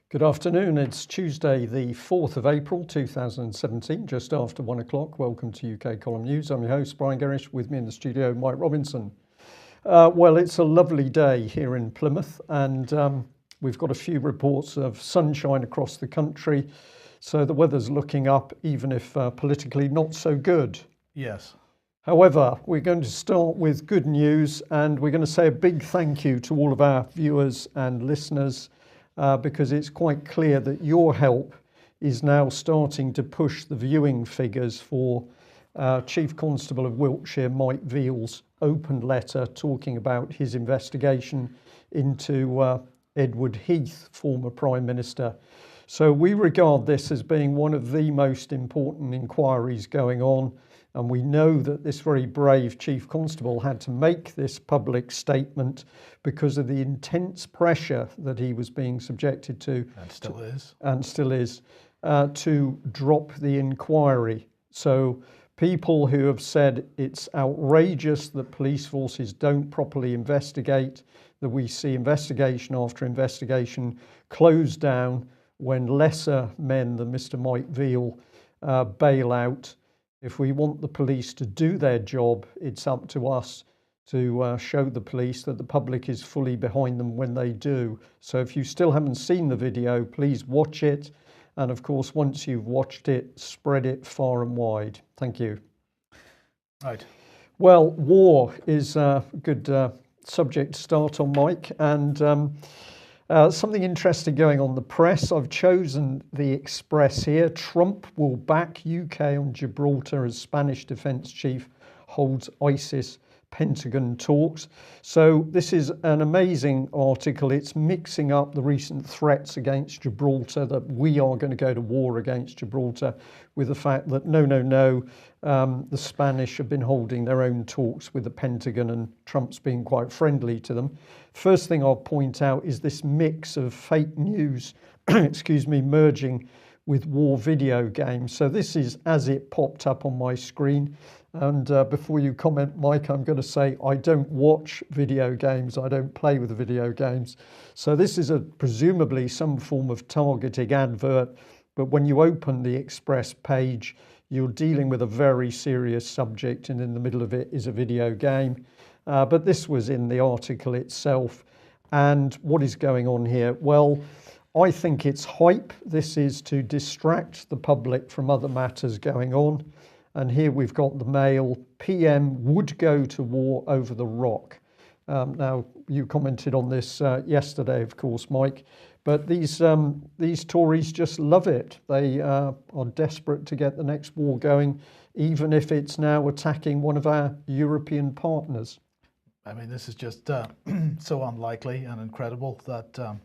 Good afternoon, it's Tuesday the 4th of April 2017, just after 1 o'clock. Welcome to UK Column News. I'm your host Brian Gerrish, with me in the studio Mike Robinson. Well, it's a lovely day here in Plymouth, and we've got a few reports of sunshine across the country, so the weather's looking up, even if politically not so good. Yes. However, we're going to start with good news, and we're going to say a big thank you to all of our viewers and listeners, because it's quite clear that your help is now starting to push the viewing figures for Chief Constable of Wiltshire Mike Veal's open letter talking about his investigation into Edward Heath, former Prime Minister. So we regard this as being one of the most important inquiries going on, and we know that this very brave Chief Constable had to make this public statement because of the intense pressure that he was being subjected to. And still is, to drop the inquiry. So people who have said it's outrageous that police forces don't properly investigate, that we see investigation after investigation close down when lesser men than Mr. Mike Veal bail out. If we want the police to do their job, it's up to us to show the police that the public is fully behind them when they do. So if you still haven't seen the video, please watch it. And of course, once you've watched it, spread it far and wide. Thank you. Right. Well, war is a good subject to start on, Mike. And something interesting going on in the press. I've chosen the Express here. Trump will back UK on Gibraltar as Spanish defence chief holds ISIS Pentagon talks. So this is an amazing article. It's mixing up the recent threats against Gibraltar, that we are going to go to war against Gibraltar, with the fact that no, the Spanish have been holding their own talks with the Pentagon, and Trump's being quite friendly to them. First thing I'll point out is this mix of fake news, excuse me, merging with war video games. So this is as it popped up on my screen. And before you comment, Mike, I'm going to say I don't watch video games. I don't play with the video games. So this is presumably some form of targeting advert. But when you open the Express page, you're dealing with a very serious subject, and in the middle of it is a video game. But this was in the article itself. And what is going on here? Well, I think it's hype. This is to distract the public from other matters going on. And here we've got the Mail. PM would go to war over the rock. Now, you commented on this yesterday, of course, Mike. But these Tories just love it. They are desperate to get the next war going, even if it's now attacking one of our European partners. I mean, this is just so unlikely and incredible that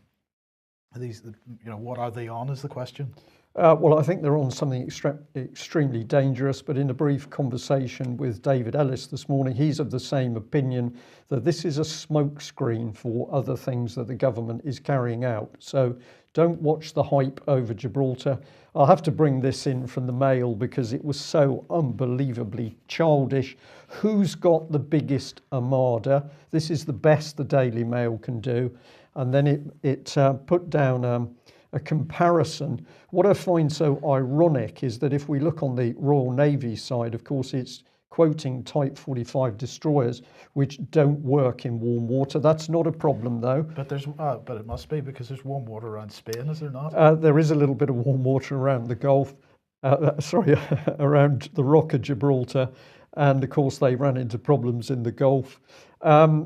what are they on is the question. Well, I think they're on something extremely dangerous, but in a brief conversation with David Ellis this morning, he's of the same opinion, that this is a smokescreen for other things that the government is carrying out. So don't watch the hype over Gibraltar. I'll have to bring this in from the Mail because it was so unbelievably childish. Who's got the biggest armada? This is the best the Daily Mail can do. And then it put down a comparison. What I find so ironic is that if we look on the Royal Navy side, of course, it's quoting Type 45 destroyers, which don't work in warm water. That's not a problem, though. But it must be, because there's warm water around Spain, is there not? There is a little bit of warm water around the Gulf, around the Rock of Gibraltar. And of course, they ran into problems in the Gulf.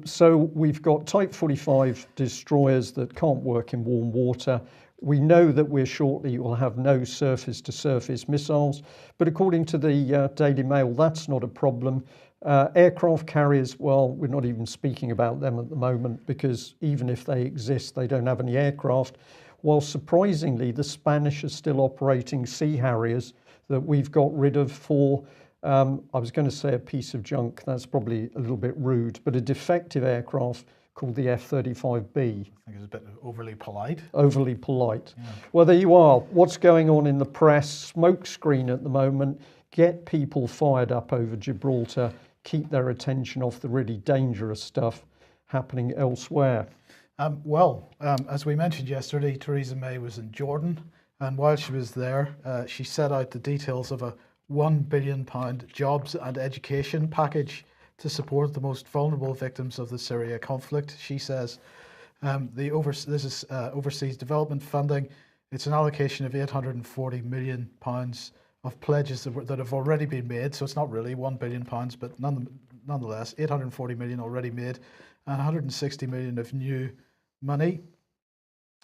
So we've got Type 45 destroyers that can't work in warm water. We know that we're shortly will have no surface-to-surface missiles, but according to the Daily Mail, that's not a problem. Aircraft carriers, well, we're not even speaking about them at the moment, because even if they exist, they don't have any aircraft. While surprisingly, the Spanish are still operating Sea Harriers that we've got rid of for, I was going to say a piece of junk, that's probably a little bit rude, but a defective aircraft called the F-35B. I think it's a bit overly polite. Overly polite. Yeah. Well, there you are. What's going on in the press? Smokescreen at the moment. Get people fired up over Gibraltar. Keep their attention off the really dangerous stuff happening elsewhere. As we mentioned yesterday, Theresa May was in Jordan, and while she was there, she set out the details of a £1 billion jobs and education package to support the most vulnerable victims of the Syria conflict. She says this is overseas development funding. It's an allocation of £840 million of pledges that have already been made. So it's not really £1 billion, but nonetheless, 840 million already made, and 160 million of new money.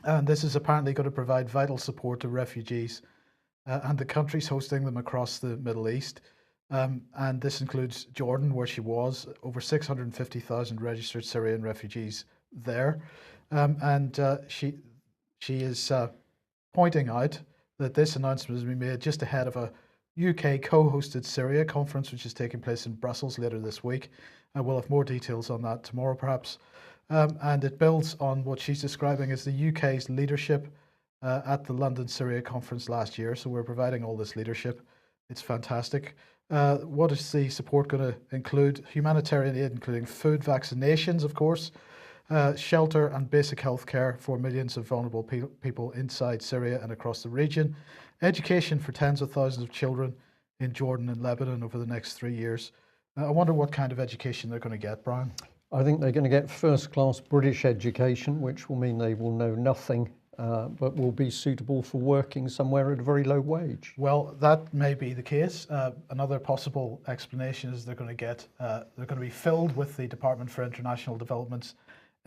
And this is apparently going to provide vital support to refugees and the countries hosting them across the Middle East. And this includes Jordan, where she was, over 650,000 registered Syrian refugees there. She is pointing out that this announcement has been made just ahead of a UK co-hosted Syria conference, which is taking place in Brussels later this week. We'll have more details on that tomorrow, perhaps. And it builds on what she's describing as the UK's leadership at the London Syria conference last year. So we're providing all this leadership. It's fantastic. What is the support going to include? Humanitarian aid, including food, vaccinations, of course, shelter and basic health care for millions of vulnerable people inside Syria and across the region, education for tens of thousands of children in Jordan and Lebanon over the next 3 years. I wonder what kind of education they're going to get, Brian. I think they're going to get first-class British education, which will mean they will know nothing, but will be suitable for working somewhere at a very low wage. Well, that may be the case. Another possible explanation is they're going to be filled with the Department for International Development's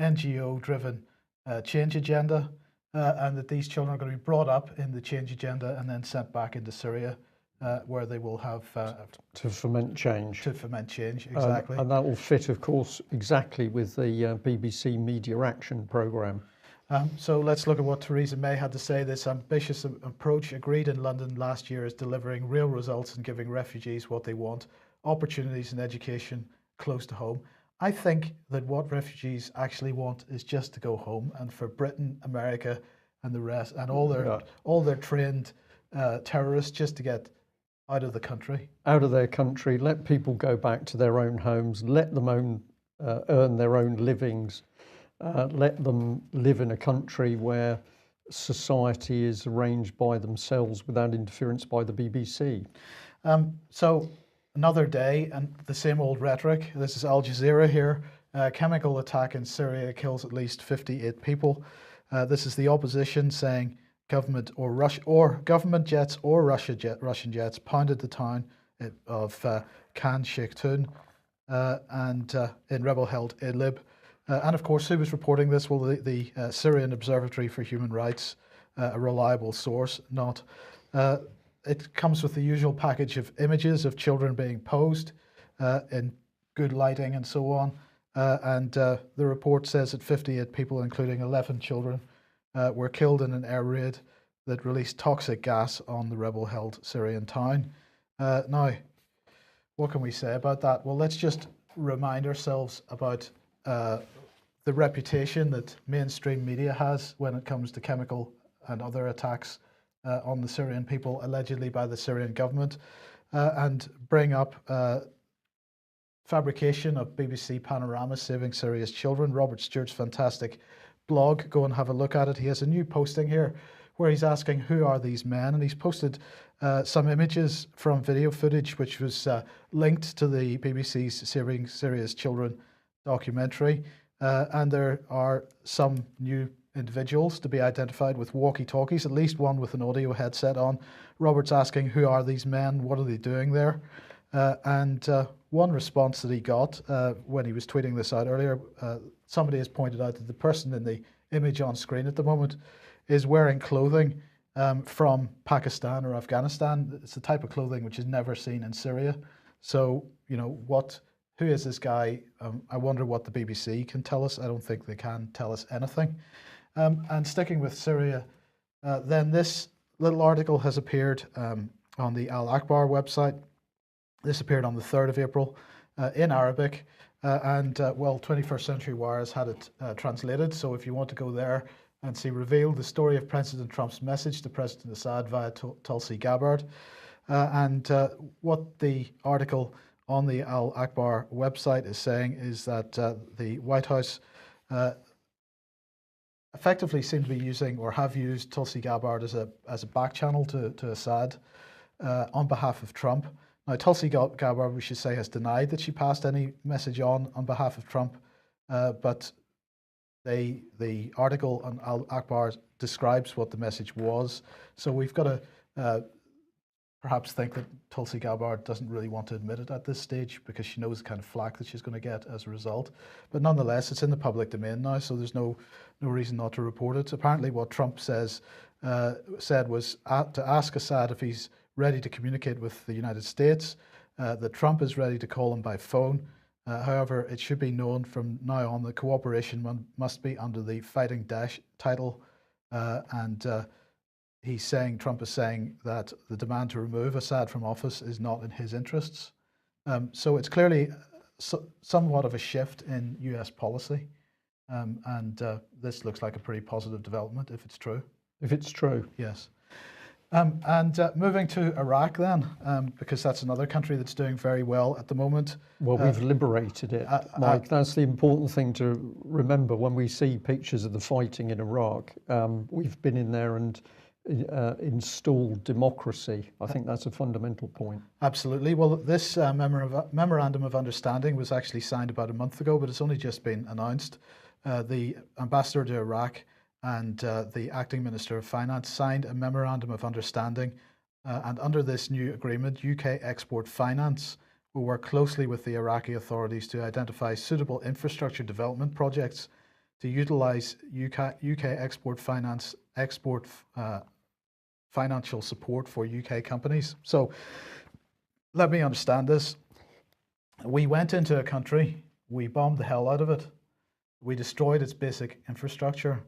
NGO-driven change agenda, and that these children are going to be brought up in the change agenda and then sent back into Syria, where they will have to foment change. To foment change, exactly. And that will fit, of course, exactly with the BBC Media Action Programme. So let's look at what Theresa May had to say. This ambitious approach agreed in London last year is delivering real results and giving refugees what they want, opportunities and education close to home. I think that what refugees actually want is just to go home, and for Britain, America, and the rest, and all their trained terrorists just to get out of the country. Out of their country, let people go back to their own homes, let them earn their own livings, let them live in a country where society is arranged by themselves without interference by the BBC. So another day and the same old rhetoric. This is Al Jazeera here. Chemical attack in Syria kills at least 58 people. This is the opposition saying government government jets or Russian jets pounded the town of Khan Sheikhoun and in rebel-held Idlib. And of course, who was reporting this? Well, the Syrian Observatory for Human Rights, a reliable source, not. It comes with the usual package of images of children being posed in good lighting and so on. And the report says that 58 people, including 11 children, were killed in an air raid that released toxic gas on the rebel-held Syrian town. Now, what can we say about that? Well, let's just remind ourselves about the reputation that mainstream media has when it comes to chemical and other attacks on the Syrian people, allegedly by the Syrian government, and bring up fabrication of BBC Panorama Saving Syria's Children, Robert Stewart's fantastic blog. Go and have a look at it. He has a new posting here where he's asking who are these men, and he's posted some images from video footage which was linked to the BBC's Saving Syria's Children documentary, and there are some new individuals to be identified with walkie-talkies, at least one with an audio headset on. Robert's asking who are these men, what are they doing there, and one response that he got when he was tweeting this out earlier, somebody has pointed out that the person in the image on screen at the moment is wearing clothing from Pakistan or Afghanistan. It's the type of clothing which is never seen in Syria. So, you know, who is this guy? I wonder what the BBC can tell us. I don't think they can tell us anything. And sticking with Syria, then this little article has appeared on the Aqbar website. This appeared on the 3rd of April in Arabic. Well, 21st Century Wire has had it translated. So if you want to go there and see revealed the story of President Trump's message to President Assad via Tulsi Gabbard. What the article on the Al Aqbar website is saying is that the White House effectively seem to be using or have used Tulsi Gabbard as a back channel to Assad on behalf of Trump. Now, Tulsi Gabbard, we should say, has denied that she passed any message on behalf of Trump, but the article on Al Aqbar describes what the message was. So we've got to perhaps think that Tulsi Gabbard doesn't really want to admit it at this stage because she knows the kind of flack that she's going to get as a result. But nonetheless, it's in the public domain now, so there's no reason not to report it. Apparently what Trump said was to ask Assad if he's ready to communicate with the United States, that Trump is ready to call him by phone. However, it should be known from now on that cooperation must be under the Fighting Daesh title, Trump is saying that the demand to remove Assad from office is not in his interests. So it's clearly somewhat of a shift in US policy. This looks like a pretty positive development if it's true. If it's true. Yes. Moving to Iraq then, because that's another country that's doing very well at the moment. Well, we've liberated it, Mike. That's the important thing to remember when we see pictures of the fighting in Iraq. We've been in there and installed democracy. I think that's a fundamental point. Absolutely. Well, this memorandum of understanding was actually signed about a month ago, but it's only just been announced. The ambassador to Iraq and the acting Minister of Finance signed a memorandum of understanding. And under this new agreement, UK Export Finance will work closely with the Iraqi authorities to identify suitable infrastructure development projects to utilise UK Export Finance financial support for UK companies. So let me understand this. We went into a country, we bombed the hell out of it, we destroyed its basic infrastructure.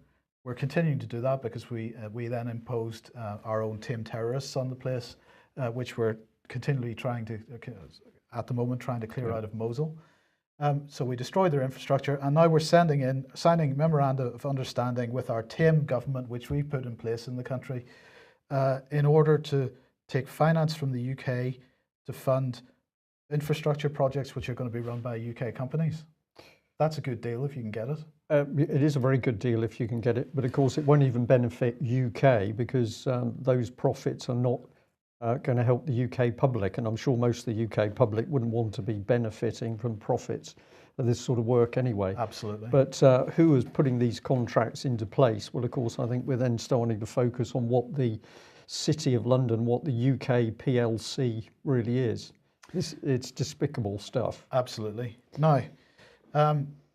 We're continuing to do that because we then imposed our own tame terrorists on the place, which we're continually trying to, at the moment, trying to clear out of Mosul. So we destroyed their infrastructure, and now we're signing memoranda of understanding with our tame government, which we put in place in the country, in order to take finance from the UK to fund infrastructure projects which are going to be run by UK companies. That's a good deal if you can get it. It is a very good deal if you can get it, but of course it won't even benefit UK because those profits are not going to help the UK public, and I'm sure most of the UK public wouldn't want to be benefiting from profits of this sort of work anyway. Absolutely. But who is putting these contracts into place? Well, of course, I think we're then starting to focus on what the City of London, what the UK PLC really is. It's despicable stuff. Absolutely. Now,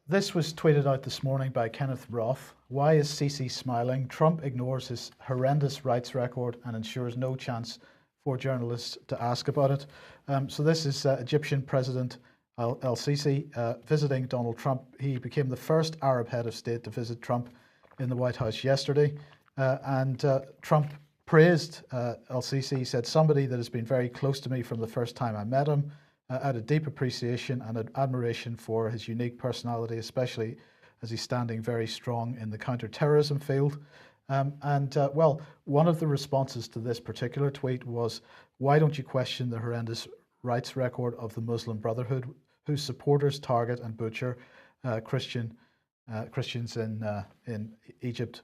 this was tweeted out this morning by Kenneth Roth. Why is Sisi smiling? Trump ignores his horrendous rights record and ensures no chance for journalists to ask about it. So this is Egyptian President El-Sisi visiting Donald Trump. He became the first Arab head of state to visit Trump in the White House yesterday. Trump praised El-Sisi. He said, somebody that has been very close to me from the first time I met him. Out of deep appreciation and admiration for his unique personality, especially as he's standing very strong in the counter-terrorism field. Well, one of the responses to this particular tweet was, why don't you question the horrendous rights record of the Muslim Brotherhood, whose supporters target and butcher Christians in Egypt?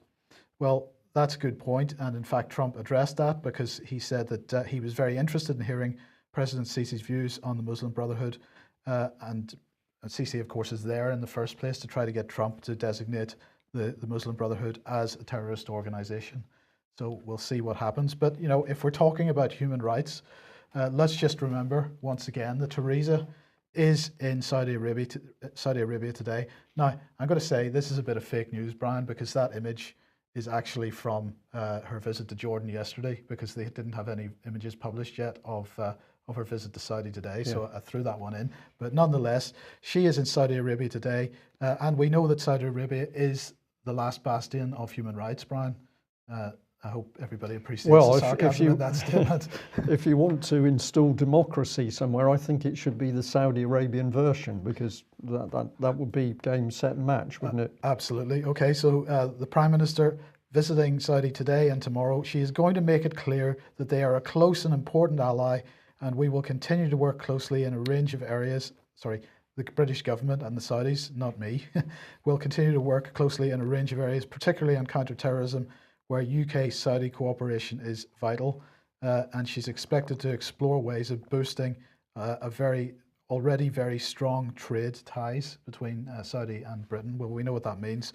Well, that's a good point. And in fact, Trump addressed that because he said that he was very interested in hearing President Sisi's views on the Muslim Brotherhood, and Sisi, of course, is there in the first place to try to get Trump to designate the Muslim Brotherhood as a terrorist organization. So we'll see what happens. But, you know, if we're talking about human rights, let's just remember once again that Theresa is in Saudi Arabia today. Now, I'm going to say this is a bit of fake news, Brian, because that image is actually from her visit to Jordan yesterday, because they didn't have any images published yet of her visit to Saudi today, so I threw that one in. But nonetheless, she is in Saudi Arabia today, and we know that Saudi Arabia is the last bastion of human rights, Brian. I hope everybody appreciates Well, the sarcasm in that statement. if you want to install democracy somewhere, I think it should be the Saudi Arabian version, because that would be game, set and match, wouldn't it? Absolutely. Okay, so the Prime Minister visiting Saudi today and tomorrow, she is going to make it clear that they are a close and important ally, and we will continue to work closely in a range of areas. Sorry, the British government and the Saudis, not me, will continue to work closely in a range of areas, particularly on counter-terrorism, where UK-Saudi cooperation is vital. And she's expected to explore ways of boosting already very strong trade ties between Saudi and Britain. Well, we know what that means,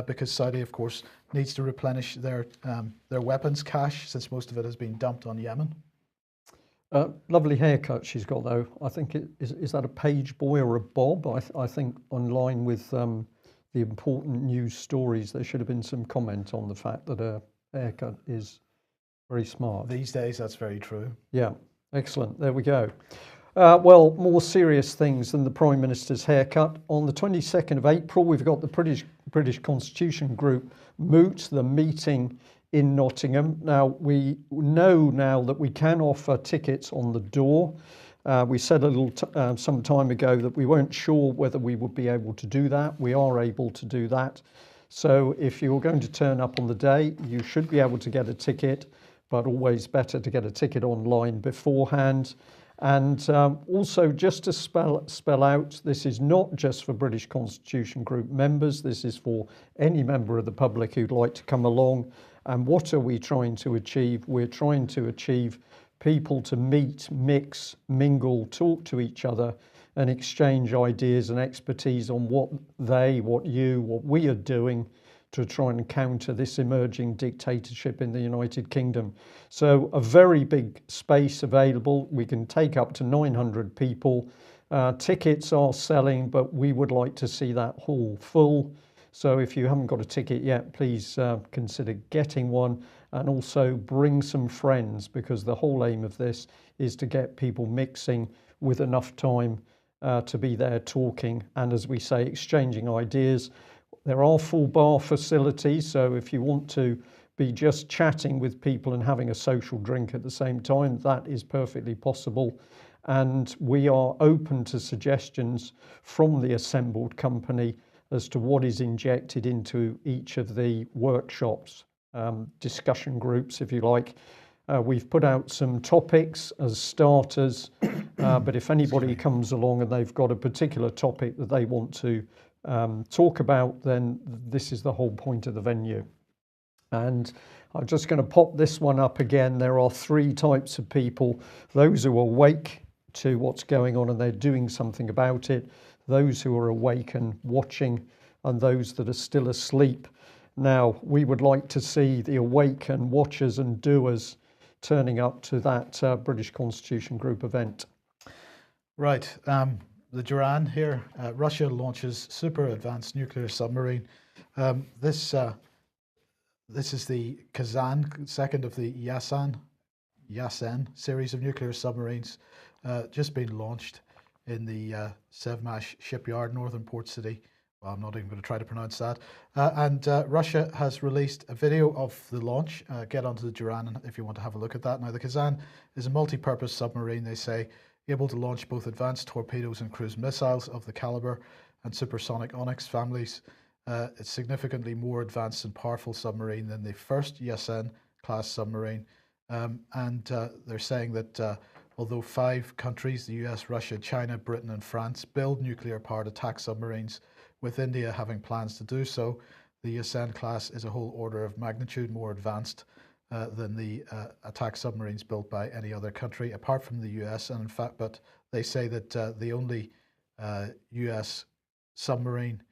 because Saudi, of course, needs to replenish their weapons cache, since most of it has been dumped on Yemen. Lovely haircut she's got, though. I think is that a page boy or a bob? I think on line with the important news stories, there should have been some comment on the fact that her haircut is very smart. These days, that's very true. Yeah, excellent. There we go. Well, more serious things than the Prime Minister's haircut. On the 22nd of April, we've got the British Constitution Group moot, the meeting in Nottingham. Now, we know now that we can offer tickets on the door. We said some time ago that we weren't sure whether we would be able to do that. We are able to do that. So if you're going to turn up on the day, you should be able to get a ticket, but always better to get a ticket online beforehand. And also, just to spell out, this is not just for British Constitution Group members. This is for any member of the public who'd like to come along. And what are we trying to achieve? We're trying to achieve people to meet, mix, mingle, talk to each other, and exchange ideas and expertise on what we are doing to try and counter this emerging dictatorship in the United Kingdom. So a very big space available. We can take up to 900 people. Tickets are selling, but we would like to see that hall full. So if you haven't got a ticket yet, please consider getting one, and also bring some friends, because the whole aim of this is to get people mixing with enough time to be there talking and, as we say, exchanging ideas. There are full bar facilities, so if you want to be just chatting with people and having a social drink at the same time, that is perfectly possible. And we are open to suggestions from the assembled company as to what is injected into each of the workshops, discussion groups, if you like. We've put out some topics as starters, but if anybody comes along and they've got a particular topic that they want to talk about, then this is the whole point of the venue. And I'm just going to pop this one up again. There are three types of people: those who are awake to what's going on and they're doing something about it, those who are awake and watching, and those that are still asleep. Now, we would like to see the awake and watchers and doers turning up to that British Constitution Group event. Right. The Duran here. Russia launches super advanced nuclear submarine. This is the Kazan, second of the Yasen series of nuclear submarines, just been launched in the Sevmash shipyard, northern port city. Well, I'm not even going to try to pronounce that. And Russia has released a video of the launch. Get onto the Duran if you want to have a look at that. Now, the Kazan is a multi-purpose submarine, they say, able to launch both advanced torpedoes and cruise missiles of the caliber and supersonic Onyx families. It's significantly more advanced and powerful submarine than the first Yasen class submarine. And they're saying that although 5 countries, the US, Russia, China, Britain and France, build nuclear-powered attack submarines, with India having plans to do so, the Yasen class is a whole order of magnitude more advanced than the attack submarines built by any other country, apart from the US. And in fact, but they say that the only US submarine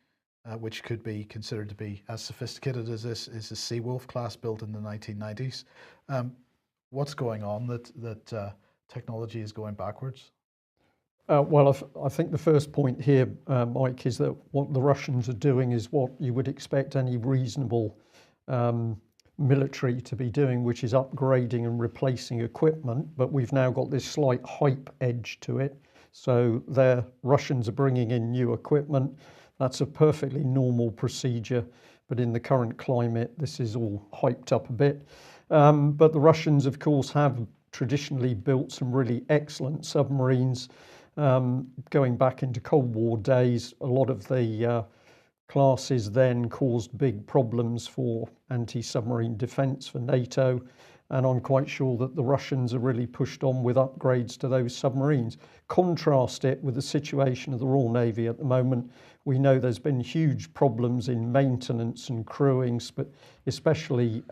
which could be considered to be as sophisticated as this is the Seawolf class, built in the 1990s. What's going on that technology is going backwards? Well, I think the first point here, Mike, is that what the Russians are doing is what you would expect any reasonable military to be doing, which is upgrading and replacing equipment. But we've now got this slight hype edge to it. So the Russians are bringing in new equipment. That's a perfectly normal procedure. But in the current climate, this is all hyped up a bit. But the Russians, of course, have traditionally built some really excellent submarines. Going back into Cold War days, a lot of the classes then caused big problems for anti-submarine defence for NATO. And I'm quite sure that the Russians are really pushed on with upgrades to those submarines. Contrast it with the situation of the Royal Navy at the moment. We know there's been huge problems in maintenance and crewing, but especially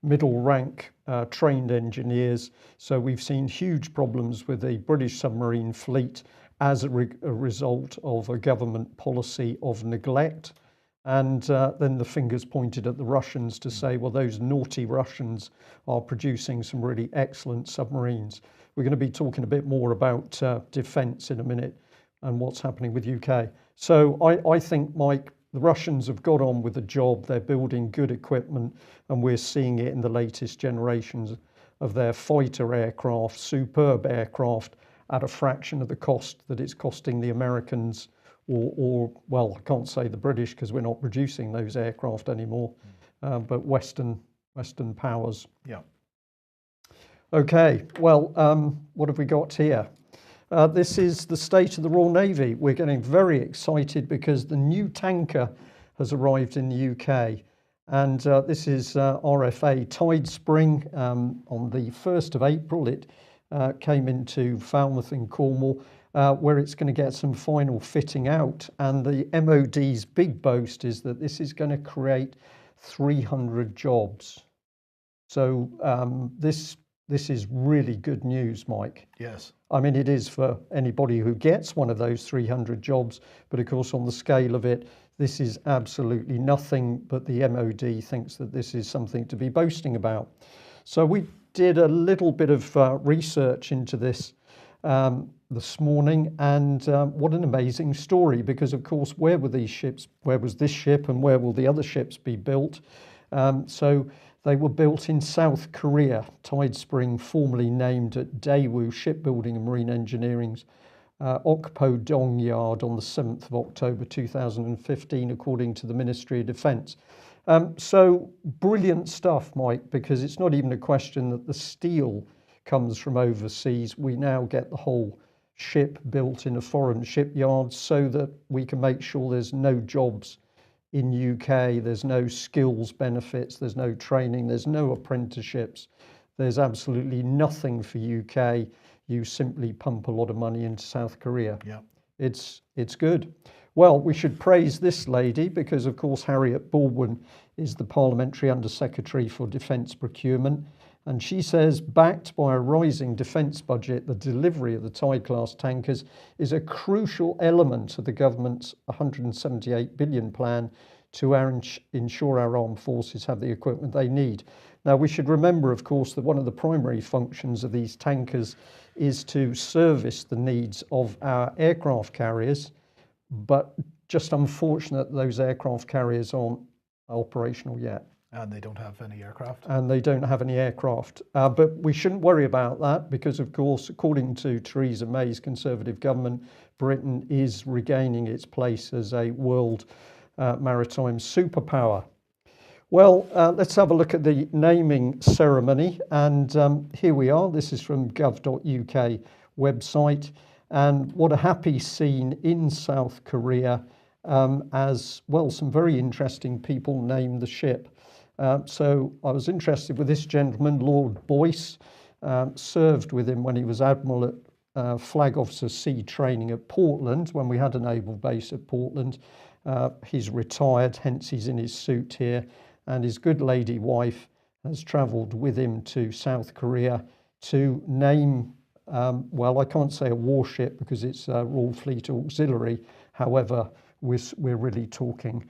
middle rank trained engineers. So we've seen huge problems with the British submarine fleet as a result of a government policy of neglect. And then the fingers pointed at the Russians to say, well, those naughty Russians are producing some really excellent submarines. We're going to be talking a bit more about defence in a minute and what's happening with UK. So I think, Mike, the Russians have got on with the job. They're building good equipment, and we're seeing it in the latest generations of their fighter aircraft, superb aircraft, at a fraction of the cost that it's costing the Americans, or well, I can't say the British because we're not producing those aircraft anymore, but Western powers. Yeah. Okay, well, what have we got here? This is the state of the Royal Navy. We're getting very excited because the new tanker has arrived in the UK. And this is RFA Tide Spring. On the 1st of April, it came into Falmouth in Cornwall, where it's going to get some final fitting out. And the MOD's big boast is that this is going to create 300 jobs. So this is really good news, Mike. Yes. I mean, it is for anybody who gets one of those 300 jobs, but of course, on the scale of it, this is absolutely nothing, but the MOD thinks that this is something to be boasting about. So we did a little bit of research into this this morning, and what an amazing story, because of course, where were these ships? Where was this ship, and where will the other ships be built? So they were built in South Korea. Tide Spring, formerly named at Daewoo Shipbuilding and Marine Engineering's Okpo-dong Yard on the 7th of October 2015, according to the Ministry of Defence. So brilliant stuff, Mike, because it's not even a question that the steel comes from overseas. We now get the whole ship built in a foreign shipyard so that we can make sure there's no jobs in UK, there's no skills benefits, there's no training, there's no apprenticeships, there's absolutely nothing for UK. You simply pump a lot of money into South Korea. Yeah. It's good. Well, we should praise this lady because, of course, Harriet Baldwin is the Parliamentary Under-Secretary for Defence Procurement. And she says, backed by a rising defence budget, the delivery of the Tide-class tankers is a crucial element of the government's £178 billion plan to ensure our armed forces have the equipment they need. Now, we should remember, of course, that one of the primary functions of these tankers is to service the needs of our aircraft carriers, but just unfortunate those aircraft carriers aren't operational yet. And they don't have any aircraft. But we shouldn't worry about that because, of course, according to Theresa May's Conservative government, Britain is regaining its place as a world maritime superpower. Well, let's have a look at the naming ceremony. And here we are. This is from gov.uk website. And what a happy scene in South Korea as well. Some very interesting people named the ship. So I was interested with this gentleman, Lord Boyce, served with him when he was Admiral at Flag Officer Sea Training at Portland, when we had a naval base at Portland. He's retired, hence he's in his suit here, and his good lady wife has travelled with him to South Korea to name, well, I can't say a warship because it's Royal Fleet Auxiliary. However, we're really talking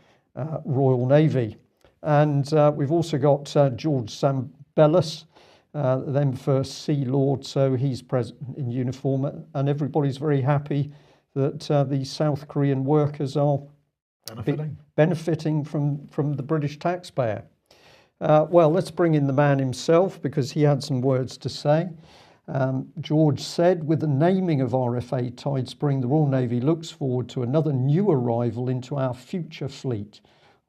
Royal Navy. And we've also got George Zambellis, then First Sea Lord, so he's present in uniform, and everybody's very happy that the South Korean workers are benefiting from the British taxpayer. Well, let's bring in the man himself because he had some words to say. George said, with the naming of RFA Tide Spring, the Royal Navy looks forward to another new arrival into our future fleet.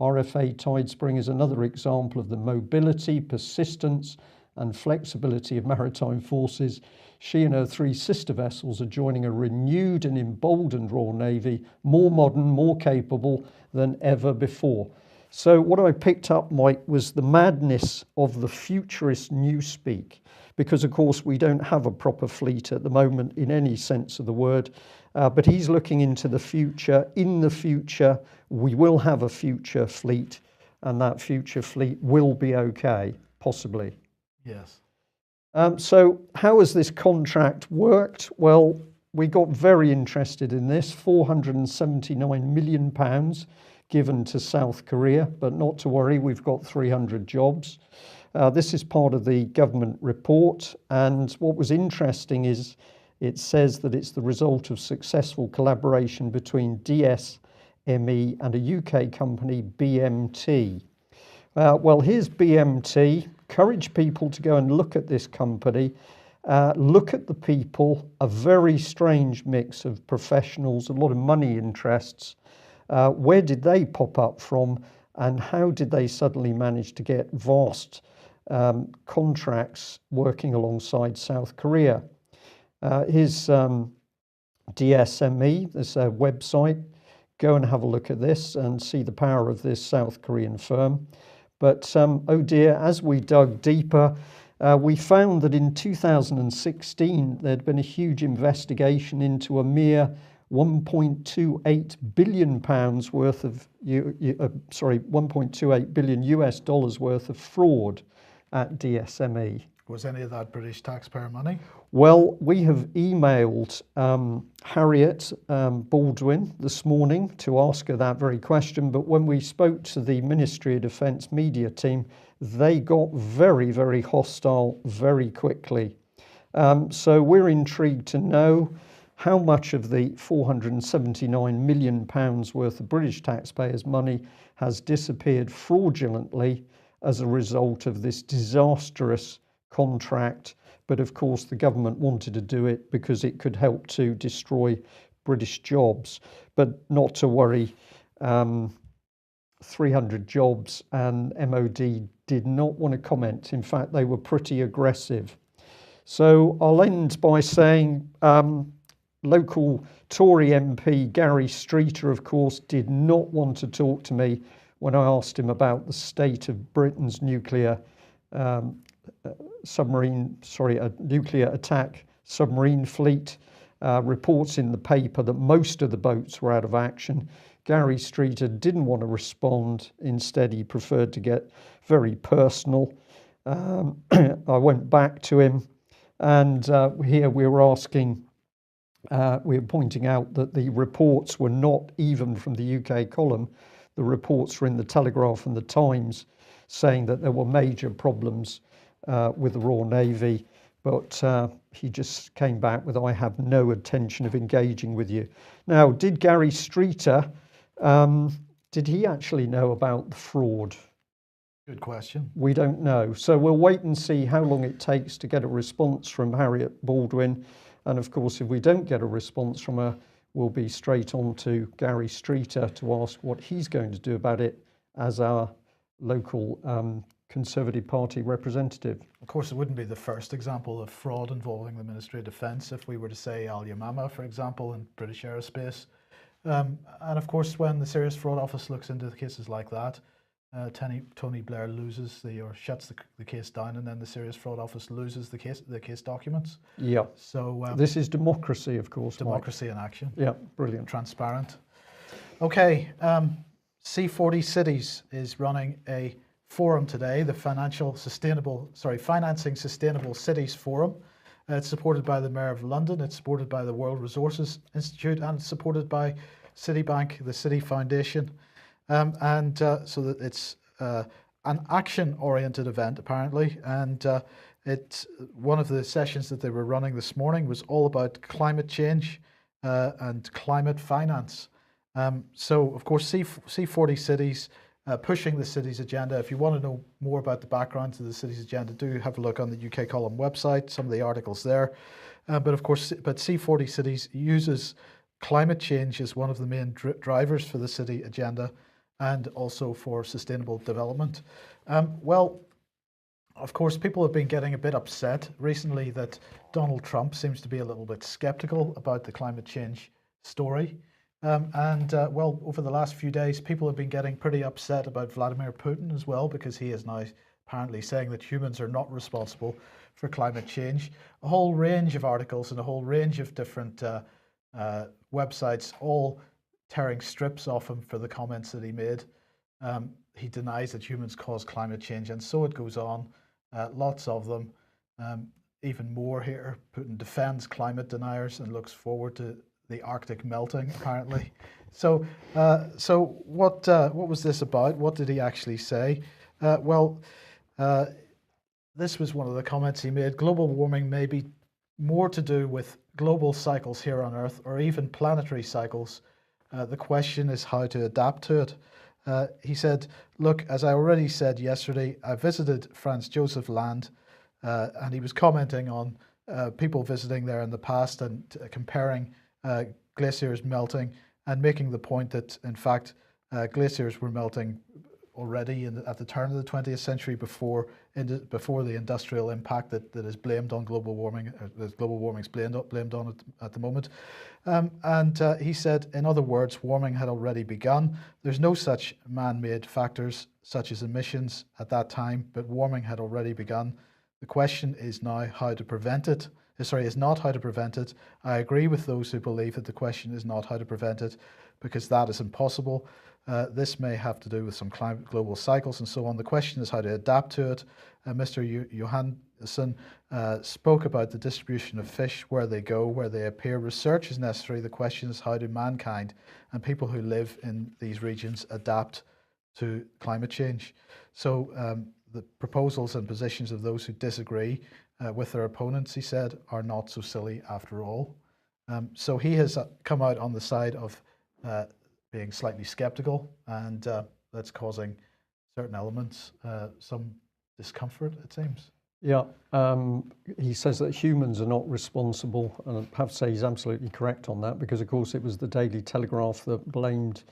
RFA Tidespring is another example of the mobility, persistence and flexibility of maritime forces. She and her 3 sister vessels are joining a renewed and emboldened Royal Navy, more modern, more capable than ever before. So what I picked up, Mike, was the madness of the futurist newspeak, because of course we don't have a proper fleet at the moment in any sense of the word, but he's looking into the future. In the future we will have a future fleet, and that future fleet will be okay, possibly. Yes. So how has this contract worked? Well, we got very interested in this. £479 million given to South Korea, but not to worry, we've got 300 jobs. This is part of the government report, and what was interesting is it says that it's the result of successful collaboration between DSME and a UK company, BMT. Well, here's BMT. Encourage people to go and look at this company. Look at the people, a very strange mix of professionals, a lot of money interests. Where did they pop up from, and how did they suddenly manage to get vast contracts working alongside South Korea? Here's DSME, there's a website. Go and have a look at this and see the power of this South Korean firm. But oh dear, as we dug deeper, we found that in 2016 there'd been a huge investigation into a mere £1.28 billion worth of, 1.28 billion US dollars worth of fraud at DSME. Was any of that British taxpayer money? Well, we have emailed Harriet Baldwin this morning to ask her that very question, but when we spoke to the Ministry of Defence media team, they got very, very hostile very quickly. So we're intrigued to know how much of the £479 million worth of British taxpayers' money has disappeared fraudulently as a result of this disastrous contract. But of course the government wanted to do it because it could help to destroy British jobs. But not to worry, 300 jobs, and MOD did not want to comment. In fact, they were pretty aggressive. So I'll end by saying local Tory MP Gary Streeter, of course, did not want to talk to me when I asked him about the state of Britain's nuclear nuclear attack submarine fleet. Reports in the paper that most of the boats were out of action. Gary Streeter didn't want to respond. Instead, he preferred to get very personal. I went back to him, and here we were asking, we were pointing out that the reports were not even from the UK column. The reports were in the Telegraph and the Times, saying that there were major problems with the Royal Navy, but he just came back with, I have no intention of engaging with you. Now, did Gary Streeter, did he actually know about the fraud? Good question. We don't know. So we'll wait and see how long it takes to get a response from Harriet Baldwin. And of course, if we don't get a response from her, we'll be straight on to Gary Streeter to ask what he's going to do about it as our local Conservative Party representative. Of course, it wouldn't be the first example of fraud involving the Ministry of Defence if we were to say Al Yamama, for example, in British aerospace. And of course, when the Serious Fraud Office looks into cases like that, Tony Blair loses or shuts the case down, and then the Serious Fraud Office loses the case documents. Yeah. So this is democracy, of course. Democracy in action. Yeah, brilliant. Transparent. Okay, C40 Cities is running a forum today, the Financing Sustainable Cities Forum. It's supported by the Mayor of London, it's supported by the World Resources Institute, and it's supported by Citibank, the City Foundation. So that it's an action-oriented event, apparently, and one of the sessions that they were running this morning was all about climate change and climate finance. So, of course, C40 Cities pushing the city's agenda. If you want to know more about the background to the city's agenda, do have a look on the UK Column website, some of the articles there. But of course, C40 Cities uses climate change as one of the main drivers for the city agenda. and also for sustainable development. Well, of course, people have been getting a bit upset recently that Donald Trump seems to be a little bit skeptical about the climate change story. Well, over the last few days, people have been getting pretty upset about Vladimir Putin as well, because he is now apparently saying that humans are not responsible for climate change. A whole range of articles and a whole range of different websites all tearing strips off him for the comments that he made. He denies that humans cause climate change, and so it goes on. Lots of them. Even more here. Putin defends climate deniers and looks forward to the Arctic melting, apparently. So what was this about? What did he actually say? This was one of the comments he made. Global warming may be more to do with global cycles here on Earth, or even planetary cycles. The question is how to adapt to it. He said, look, as I already said yesterday, I visited Franz Josef Land, and he was commenting on people visiting there in the past and comparing glaciers melting and making the point that, in fact, glaciers were melting already at the turn of the 20th century before the industrial impact that is blamed on global warming, that global warming is blamed on it at the moment. He said, in other words, warming had already begun. There's no such man-made factors such as emissions at that time, but warming had already begun. The question is now how to prevent it. Is not how to prevent it. I agree with those who believe that the question is not how to prevent it, because that is impossible. This may have to do with some global cycles and so on. The question is how to adapt to it. Mr. Johansson spoke about the distribution of fish, where they go, where they appear. Research is necessary. The question is how do mankind and people who live in these regions adapt to climate change. So the proposals and positions of those who disagree with their opponents, he said, are not so silly after all. So he has come out on the side of being slightly skeptical, and that's causing certain elements some discomfort, it seems. Yeah, he says that humans are not responsible, and I have to say he's absolutely correct on that, because of course it was the Daily Telegraph that blamed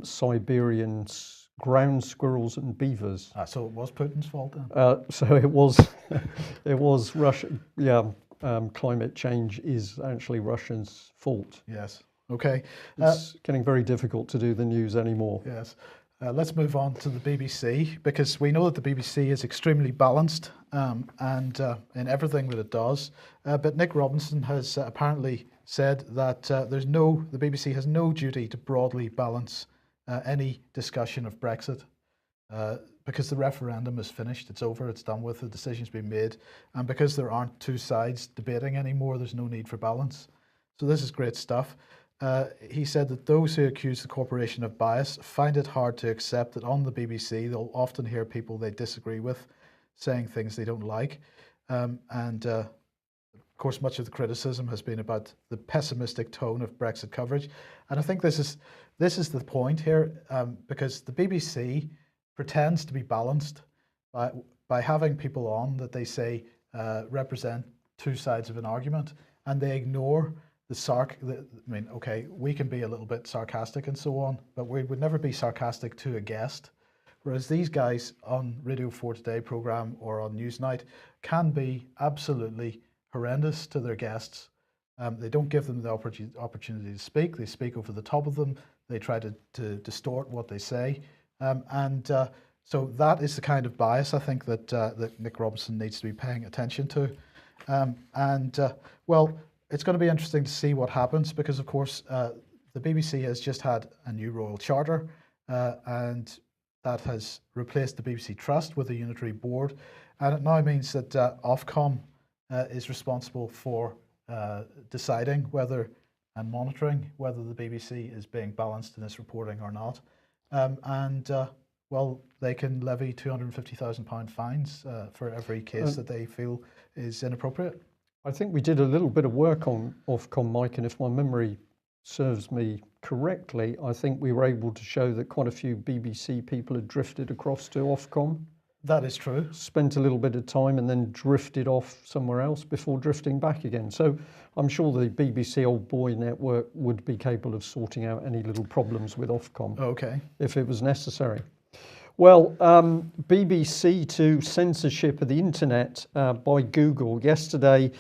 Siberian ground squirrels and beavers. So it was Putin's fault then? So it was, it was Russia. Yeah, climate change is actually Russia's fault. Yes. Okay. It's getting very difficult to do the news anymore. Yes. Let's move on to the BBC, because we know that the BBC is extremely balanced and in everything that it does. But Nick Robinson has apparently said that the BBC has no duty to broadly balance any discussion of Brexit, because the referendum is finished, it's over, it's done with, the decision's been made, and because there aren't two sides debating anymore, there's no need for balance. So this is great stuff. He said that those who accuse the corporation of bias find it hard to accept that on the BBC they'll often hear people they disagree with saying things they don't like. Of course, much of the criticism has been about the pessimistic tone of Brexit coverage. And I think this is the point here, because the BBC pretends to be balanced by having people on that they say represent two sides of an argument, and they ignore okay, we can be a little bit sarcastic and so on, but we would never be sarcastic to a guest. Whereas these guys on Radio 4 Today programme or on Newsnight can be absolutely horrendous to their guests. They don't give them the opportunity to speak. They speak over the top of them. They try to distort what they say. So that is the kind of bias I think that Nick Robinson needs to be paying attention to. Well, it's going to be interesting to see what happens, because of course the BBC has just had a new royal charter, and that has replaced the BBC Trust with a unitary board, and it now means that Ofcom is responsible for deciding whether and monitoring whether the BBC is being balanced in its reporting or not. Well, they can levy £250,000 fines for every case that they feel is inappropriate. I think we did a little bit of work on Ofcom, Mike, and if my memory serves me correctly, I think we were able to show that quite a few BBC people had drifted across to Ofcom. That is true. spent a little bit of time and then drifted off somewhere else before drifting back again. So I'm sure the BBC Old Boy network would be capable of sorting out any little problems with Ofcom Okay. if it was necessary. Well, BBC to censorship of the internet by Google. Yesterday,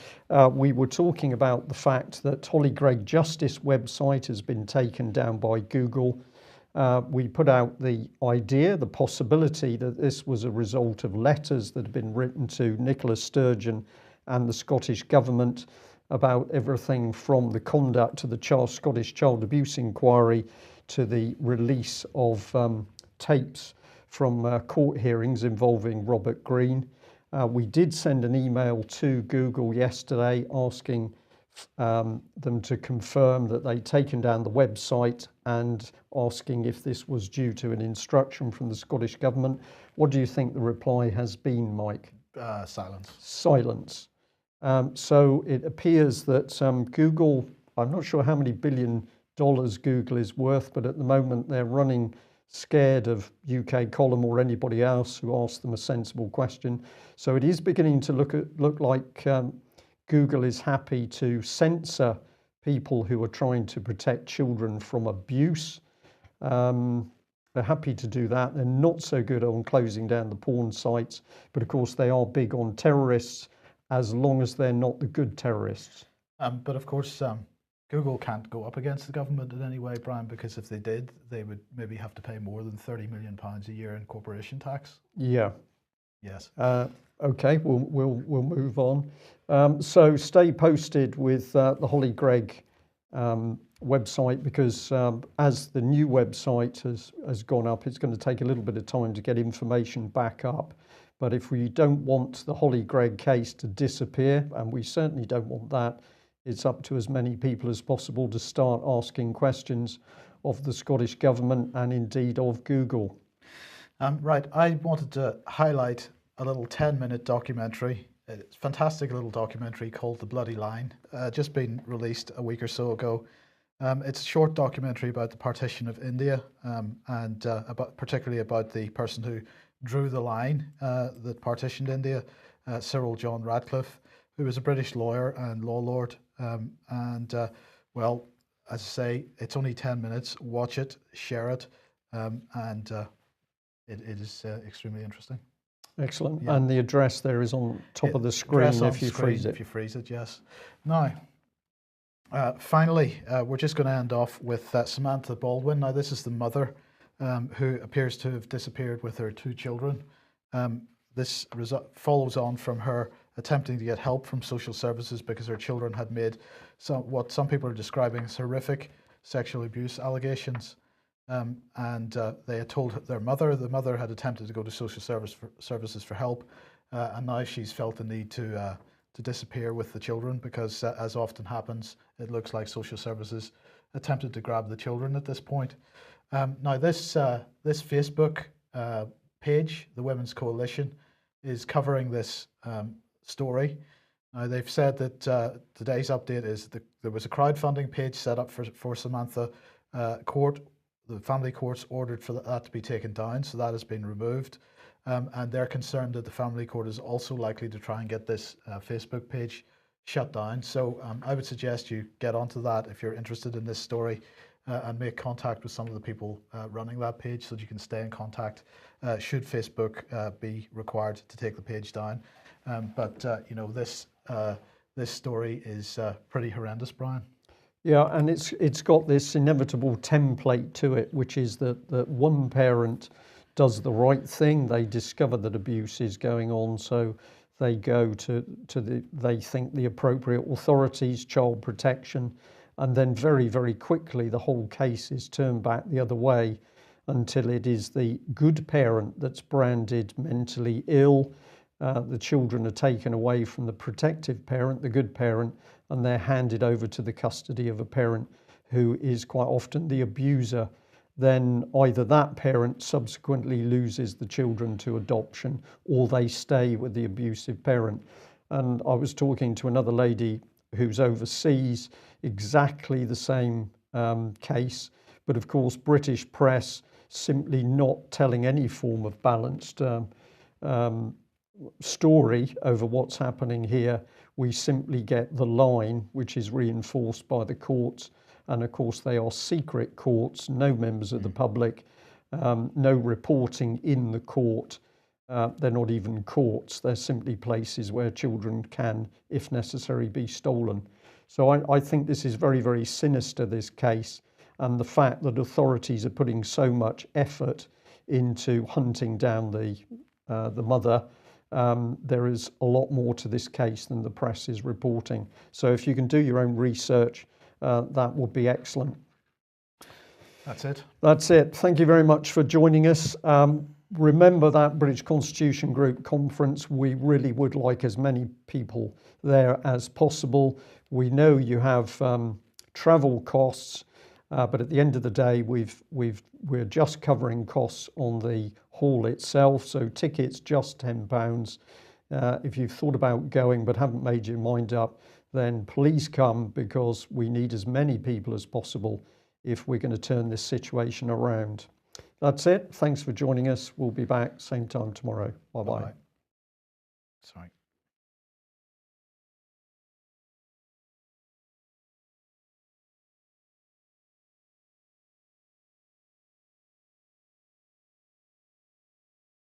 we were talking about the fact that Holly Gregg Justice website has been taken down by Google. We put out the idea, the possibility that this was a result of letters that had been written to Nicola Sturgeon and the Scottish Government about everything from the conduct to the Scottish Child Abuse Inquiry to the release of tapes from court hearings involving Robert Greene. We did send an email to Google yesterday asking them to confirm that they'd taken down the website and asking if this was due to an instruction from the Scottish Government. What do you think the reply has been, Mike? Silence. Silence. So it appears that Google, I'm not sure how many $1 billion Google is worth, but at the moment they're running scared of UK Column or anybody else who asks them a sensible question. So it is beginning to look like Google is happy to censor people who are trying to protect children from abuse. They're happy to do that. They're not so good on closing down the porn sites, but of course they are big on terrorists as long as they're not the good terrorists. But of course, Google can't go up against the government in any way, Brian, because if they did, they would maybe have to pay more than £30 million a year in corporation tax. Yeah. Yes. Okay, we'll move on. So stay posted with the Holly Gregg website, because as the new website has gone up, it's going to take a little bit of time to get information back up. But if we don't want the Holly Gregg case to disappear, and we certainly don't want that, it's up to as many people as possible to start asking questions of the Scottish Government and indeed of Google. Right, I wanted to highlight a little 10-minute documentary. It's a fantastic little documentary called The Bloody Line, just been released a week or so ago. It's a short documentary about the partition of India and particularly about the person who drew the line that partitioned India, Cyril John Radcliffe, who was a British lawyer and law lord. Well, as I say, it's only 10 minutes. Watch it, share it, and it is extremely interesting. Excellent. Yeah. And the address there is on top of the screen if you freeze it. If you freeze it, yes. Now, finally, we're just going to end off with Samantha Baldwin. Now, this is the mother who appears to have disappeared with her 2 children. This follows on from her attempting to get help from social services because her children had made what some people are describing as horrific sexual abuse allegations. They had told their mother. The mother had attempted to go to social services for help, and now she's felt the need to disappear with the children because, as often happens, it looks like social services attempted to grab the children at this point. Now, this Facebook page, the Women's Coalition, is covering this story. They've said that today's update is there was a crowdfunding page set up for Samantha Court. The family courts ordered for that to be taken down, so that has been removed. And they're concerned that the family court is also likely to try and get this Facebook page shut down. So I would suggest you get onto that if you're interested in this story and make contact with some of the people running that page so that you can stay in contact should Facebook be required to take the page down. This story is pretty horrendous, Brian. Yeah, and it's got this inevitable template to it, which is that one parent does the right thing. They discover that abuse is going on, so they go to they think the appropriate authorities, child protection, and then very, very quickly the whole case is turned back the other way until it is the good parent that's branded mentally ill. The children are taken away from the protective parent, the good parent, and they're handed over to the custody of a parent who is quite often the abuser. Then either that parent subsequently loses the children to adoption or they stay with the abusive parent. And I was talking to another lady who's overseas, exactly the same case, but of course British press simply not telling any form of balanced story over what's happening here. We simply get the line, which is reinforced by the courts. And of course, they are secret courts, no members of the public, no reporting in the court. They're not even courts, they're simply places where children can, if necessary, be stolen. So I think this is very, very sinister, this case, and the fact that authorities are putting so much effort into hunting down the mother. There is a lot more to this case than the press is reporting. So if you can do your own research, that would be excellent. That's it. That's it. Thank you very much for joining us. Remember that British Constitution Group conference. We really would like as many people there as possible. We know you have travel costs, but at the end of the day, we're just covering costs on the hall itself. So tickets just £10. If you've thought about going but haven't made your mind up, then please come, because we need as many people as possible if we're going to turn this situation around. That's it. Thanks for joining us. We'll be back same time tomorrow. Bye-bye. Sorry.